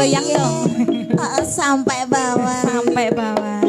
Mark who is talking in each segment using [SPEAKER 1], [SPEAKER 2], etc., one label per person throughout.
[SPEAKER 1] goyang dong.
[SPEAKER 2] Sampai bawah.
[SPEAKER 1] Sampai bawah.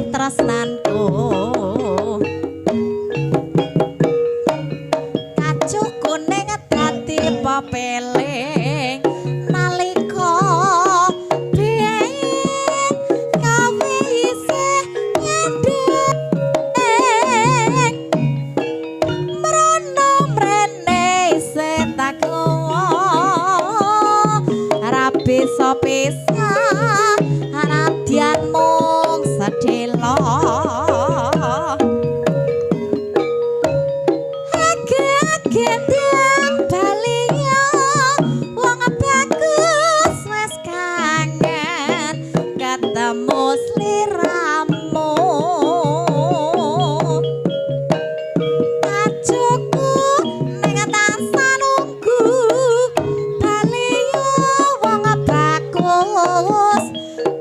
[SPEAKER 1] Tresnanku kacu kuning dadi pepeling nalika biyen gawe isih nyendhek mrono mrene isih tak rabi sopisah radyan mung sedelo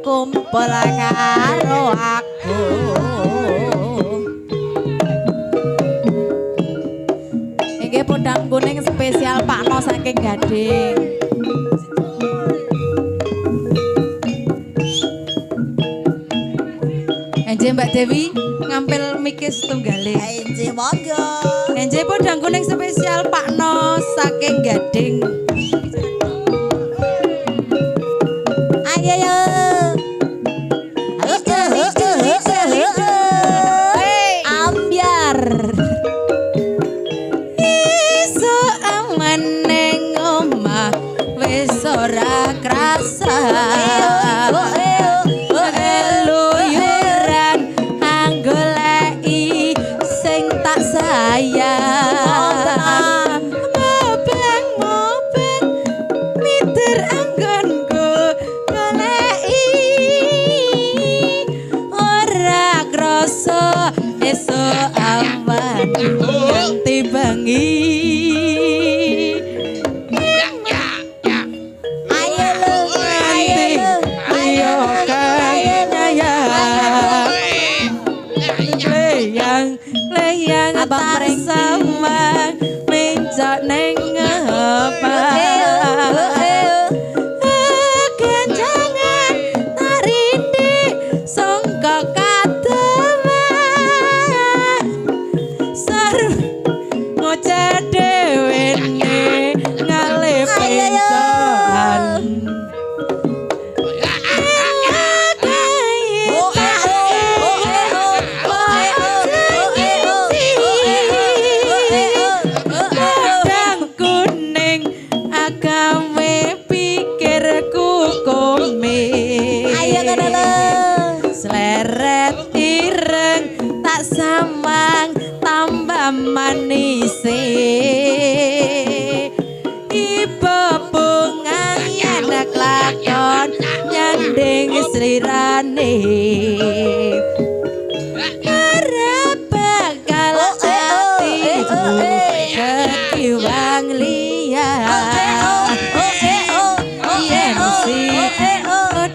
[SPEAKER 1] kumpul karo aku iki podang kuning spesial Pak No saking Gading. Enje Mbak Dewi ngampil mikis tunggale.
[SPEAKER 2] Enje monggo.
[SPEAKER 1] Enje podang kuning spesial Pak No saking Gading. Ayo yo. Ora krasa eluyuran anggoleki sing tak sayang mobeng mitir anggonku goleki ora krasa esuk awan nganti bengi. Abang pring sama mencok neng apa kenjangan tarindi songkok kateman seru ngoceh dewene ngalih pencoan sleret ireng tak samang tambah manise ibu bunga anak lakon nyanding slirane arep kekiwang liyan yen si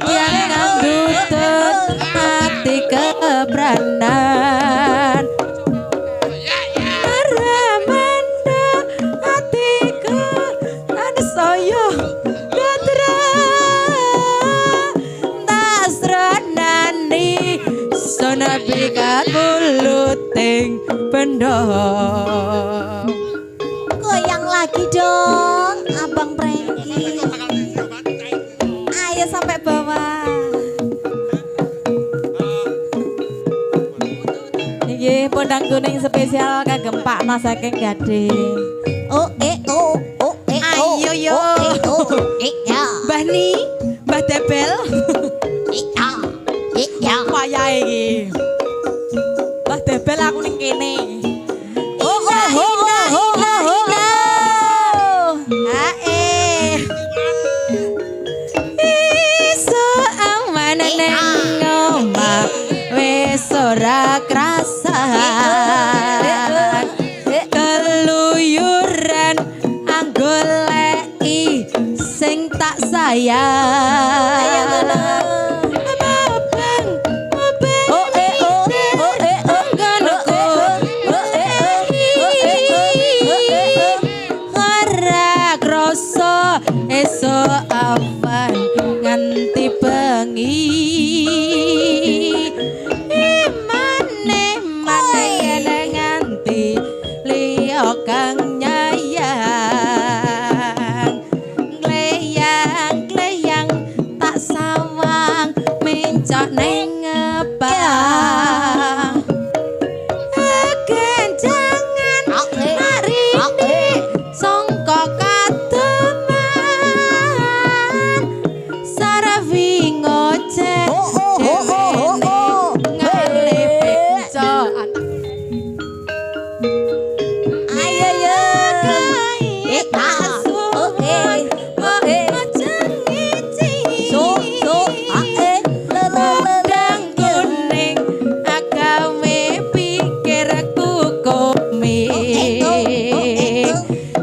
[SPEAKER 1] yang ngandutut hati kebranan ramanda hatiku ada soyo gatra tak seranani sonapi kakuluting pendok.
[SPEAKER 2] Goyang lagi dong, Abang Prengki. Ayo sampai bawah.
[SPEAKER 1] Niki pondang kuning spesial kagem Pak Mas saking Gading.
[SPEAKER 2] Oh.
[SPEAKER 1] Ayo yo.
[SPEAKER 2] Ya.
[SPEAKER 1] Mbah Ni, Mbah Debel.
[SPEAKER 2] Ya.
[SPEAKER 1] Wayahe iki. Mbah Debel aku ning kene. Ora krasan keluyuran anggoleki sing tak sayang ora krasa esuk awan nganti bengi kang nyayang gleyang tak sawang mencok ning ngepang kenjangan arine sangka kateman sarawi ngoceh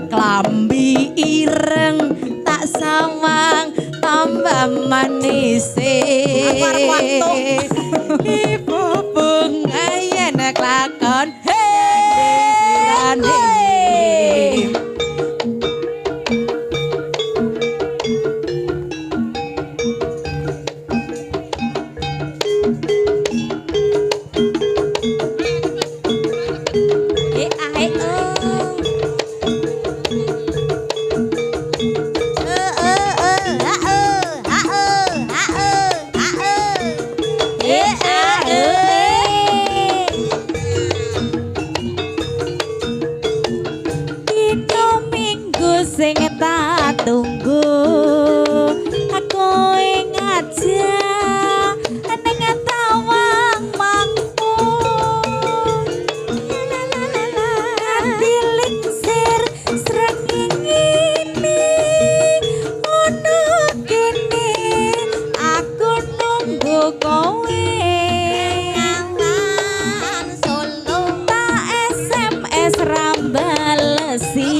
[SPEAKER 1] klambi ireng tak sawang tambah manis ibu bunga yen kelakon hey sing tak tunggu aku ingat aja ning tawang mangku bilik sir srengenge ono kene aku nunggu kowe ngangan solo tak SMS rambalesi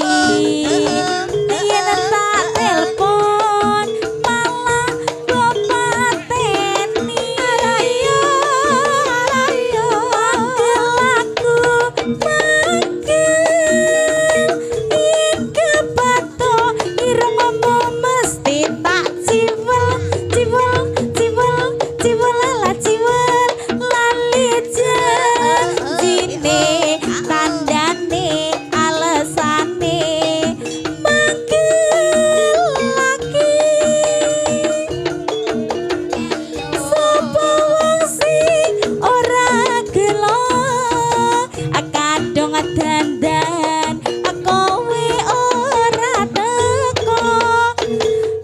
[SPEAKER 1] dandan kowe ora teko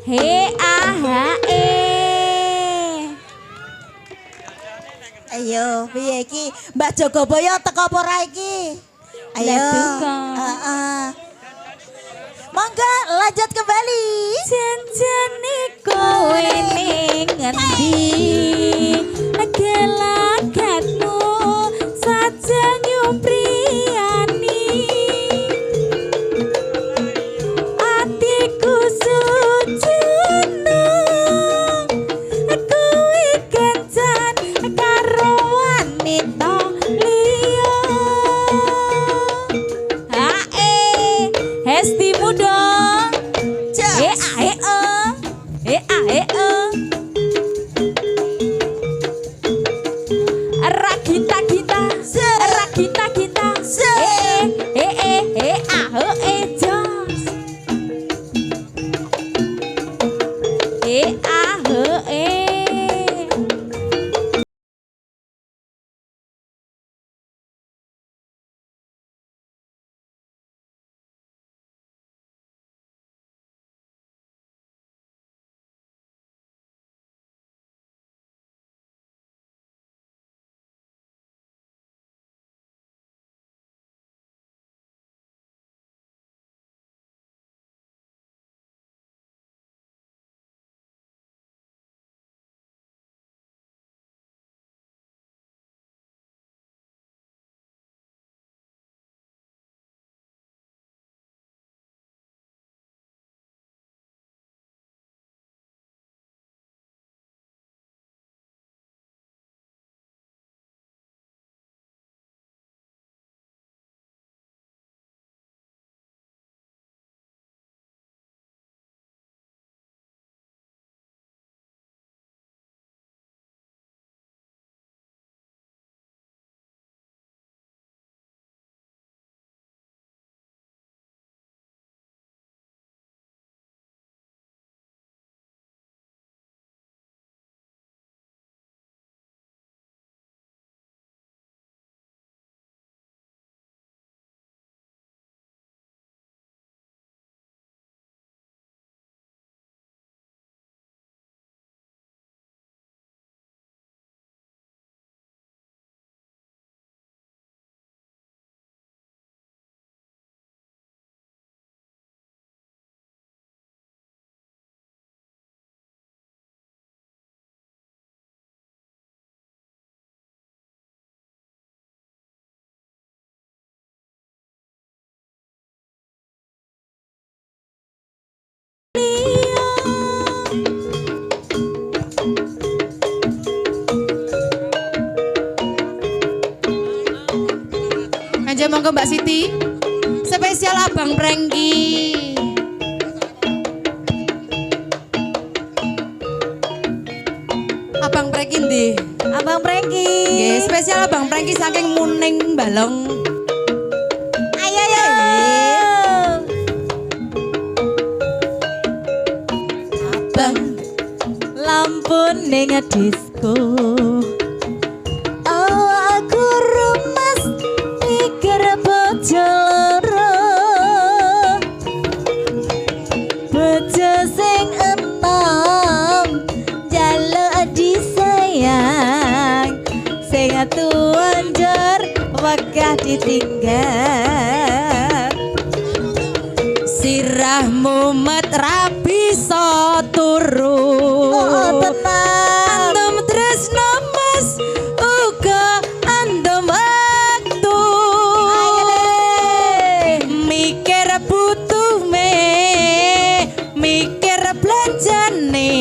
[SPEAKER 1] he ayo piye iki Mbak Jogoboyo teko apa ora iki ayo monggo lanjut kembali janjane kowe ning ngendi gelagatmu saja nyupriyani
[SPEAKER 2] Restimu dong.
[SPEAKER 1] Jas.
[SPEAKER 2] Ragita kita, ragita kita. Jos. Eh.
[SPEAKER 3] Aja monggo Mbak Siti. Spesial Abang Prengki. Abang Prengki ndi?
[SPEAKER 2] Abang Prengki.
[SPEAKER 3] Nggih, spesial Abang Prengki saking Muning Balong.
[SPEAKER 2] Ayo.
[SPEAKER 1] Abang lampu ning disco. Aku rumes pikir bojo loro. Bojo sing enom jaluk disayang. Sing tuanjur wegah ditinggal.
[SPEAKER 3] Sirahmu met rabi so turu. Andem tresno mas uga andem waktu. Mikir butuh mikir belanjane.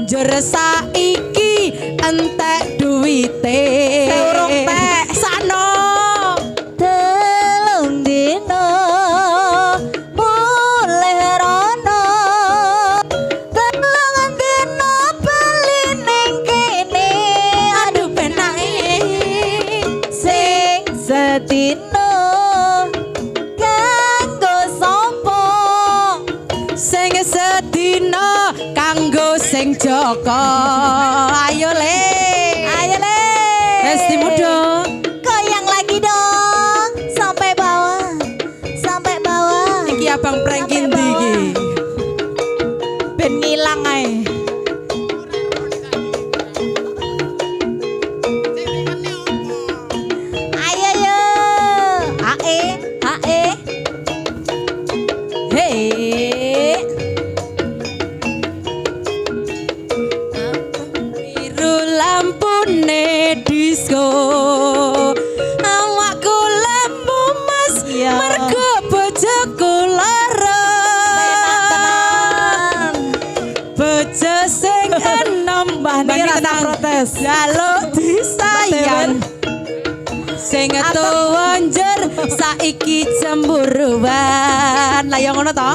[SPEAKER 3] Njur saiki entek duwite.
[SPEAKER 2] Seurung tek.
[SPEAKER 3] Sano.
[SPEAKER 1] Telung dino mulai rono. Telung dino bali ning kene.
[SPEAKER 3] Aduh penake.
[SPEAKER 1] Sing sedino kanggo sapa?
[SPEAKER 3] Sing sedina kanggo sing Joko. Ayo le. Resti muda.
[SPEAKER 1] Goyang lagi dong sampai bawah. Sampai bawah.
[SPEAKER 3] Iki Abang Prengki ndi iki? Ben ngilang ae.
[SPEAKER 1] Ayo yo. Ae.
[SPEAKER 3] Hei. Biru lampune disco. Awakku lembu mas
[SPEAKER 1] Iya.
[SPEAKER 3] mergo bojoku lara. Bojo sing enom mbah niki tenang protes. Jaluk disayang. Sing tuwa njur saiki cemburuan. lah ya ngono to.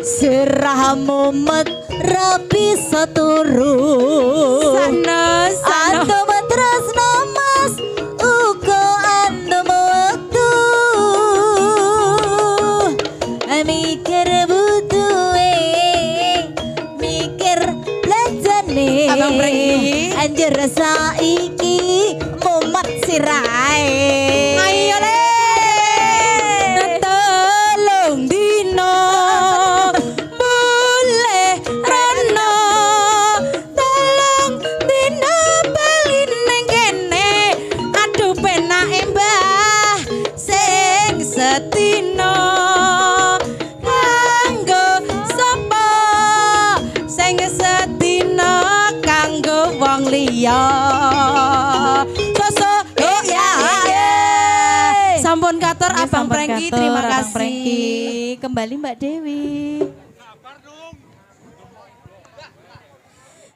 [SPEAKER 1] Sirah mumet rapi saturu.
[SPEAKER 3] Sanes
[SPEAKER 1] Ando matras namas uko ando waktu. Mikir butuhe, mikir belanjane.
[SPEAKER 3] Abang Prengki.
[SPEAKER 1] Anjir saiki mumet sirahe.
[SPEAKER 3] Ayo le. Telung dino boleh rono. Telung dino bali ning kene. Aduh penake Mbah sing setino. Kanggo sapa sing setino kanggo wong liya. Sampun katur Abang Prengki, terima kasih.
[SPEAKER 2] Kembali Mbak Dewi.